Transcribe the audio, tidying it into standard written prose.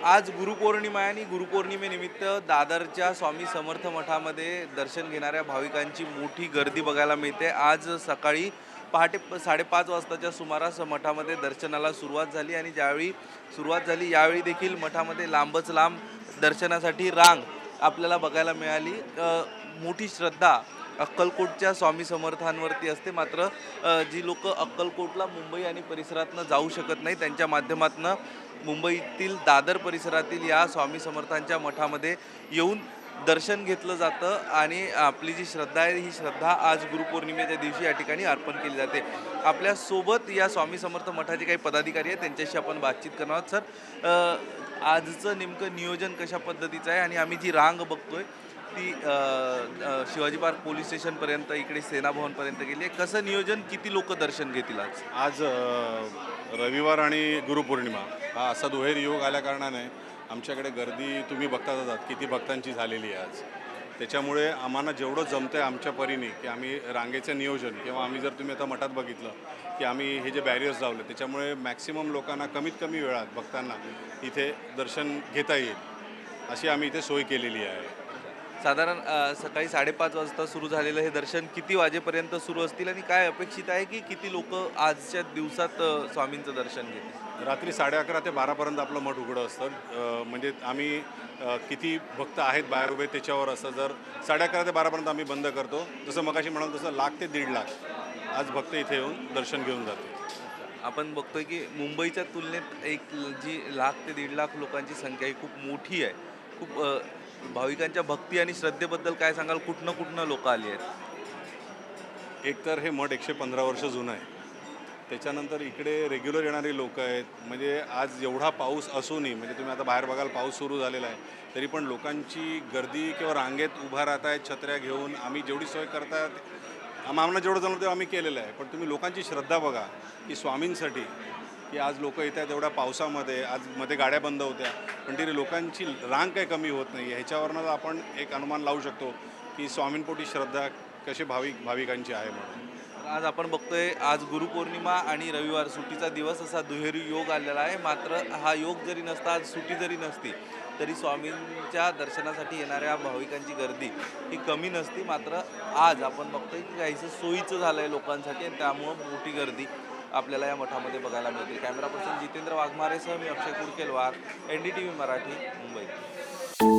आज गुरुपौर्णिमा आहे आणि गुरुपौर्णिमेनिमित्त दादरच्या स्वामी समर्थ मठामध्ये दर्शन घेणाऱ्या भाविकांची मोठी गर्दी बघायला मिळते. आज सकाळी पहाटे 5:30 वाजताच्या सुमारास मठामध्ये दर्शनाला सुरुवात झाली आणि ज्यावेळी सुरुवात झाली यावेळी देखील मठामध्ये लांबच लांब दर्शनासाठी रांग आपल्याला बघायला मिळाली. मोठी श्रद्धा अक्कलकोटच्या स्वामी समर्थांवरती असते. मात्र जी लोक अक्कलकोटला मुंबई आणि परिसरातनं जाऊ शकत नाही त्यांच्या माध्यमातून मुंबईतील दादर परिसरातील या स्वामी समर्थांच्या मठामध्ये येऊन दर्शन घेतलं जातं आणि आपली जी श्रद्धा आहे ही श्रद्धा आज गुरुपौर्णिमेच्या दिवशी या ठिकाणी अर्पण केली जाते. आपल्यासोबत या स्वामी समर्थ मठाचे काही पदाधिकारी आहेत, त्यांच्याशी आपण बातचीत करणार आहोत. सर, आजचं नेमकं नियोजन कशा पद्धतीचं आहे आणि आम्ही जी रांग बघतोय ती शिवाजी पार्क पोलीस स्टेशनपर्यंत इकडे सेना भवनपर्यंत गेली आहे. कसं नियोजन, किती लोक दर्शन घेतील आज? आज रविवार आणि गुरुपौर्णिमा हा असा दुहेरी योग आल्याकारणाने आमच्याकडे गर्दी तुम्ही बघताच आहात किती भक्तांची झालेली आहे आज. त्याच्यामुळे आम्हाला जेवढं जमतं आहे आमच्या परीने की आम्ही रांगेचं नियोजन किंवा आम्ही जर तुम्ही आता मठात बघितलं की आम्ही हे जे बॅरियर्स लावले त्याच्यामुळे मॅक्सिमम लोकांना कमीत कमी वेळात भक्तांना इथे दर्शन घेता येईल अशी आम्ही इथे सोय केलेली आहे. साधारण सकाळी 5:30 वाजता सुरू झालेलं हे दर्शन किती वाजेपर्यंत सुरू असतील आणि काय अपेक्षित आहे की किती लोक आजच्या दिवसात स्वामींचं दर्शन घेतील? रात्री 11:30 ते 12पर्यंत आपलं मठ उघडं असतं. म्हणजे आम्ही किती भक्त आहेत बाहेर उभे त्याच्यावर असं. जर 11:30 ते 12पर्यंत आम्ही बंद करतो. जसं मगाशी म्हणाल तसं 1,00,000 ते 1,50,000 आज भक्त इथे येऊन दर्शन घेऊन जाते. आपण बघतोय की मुंबईच्या तुलनेत जी 1,00,000 ते 1,50,000 लोकांची संख्या ही खूप मोठी आहे. खूप भाविकांच्या भक्ती आणि श्रद्धेबद्दल काय सांगाल? कुठनं लोक आली आहेत? एकतर हे मठ 115 वर्ष जुनं आहे. त्याच्यानंतर इकडे रेग्युलर येणारे लोक आहेत. म्हणजे आज एवढा पाऊस असूनही म्हणजे तुम्ही आता बाहेर बघाल पाऊस सुरू झालेला आहे तरी पण लोकांची गर्दी किंवा रांगेत उभा राहत आहेत छत्र्या घेऊन. आम्ही जेवढी सोय करतात आम्हाला जेवढं जमलं तेव्हा आम्ही केलेलं आहे. पण तुम्ही लोकांची श्रद्धा बघा की स्वामींसाठी की आज लोक येत आहेत एवढ्या पावसामध्ये. आज मध्ये गाड्या बंद होत्या पण तरी लोकांची रांग काही कमी होत नाही. ह्याच्यावरनं आपण एक अनुमान लावू शकतो की स्वामींपोटी श्रद्धा कशी भाविकांची आहे म्हणून. आज आपण बघतोय आज गुरुपौर्णिमा आणि रविवार सुट्टीचा दिवस असा दुहेरी योग आलेला आहे. मात्र हा योग जरी नसता, आज सुट्टी जरी नसती तरी स्वामींच्या दर्शनासाठी येणाऱ्या भाविकांची गर्दी ही कमी नसती. मात्र आज आपण बघतोय की काहीसं सोयीचं झालं आहे लोकांसाठी आणि त्यामुळं मोठी गर्दी आपल्याला या मठामध्ये बघायला मिळते. कॅमेरा पर्सन जितेंद्र वाघमारेसह मी अक्षय कुरकेलवार, NDTV मराठी, मुंबई.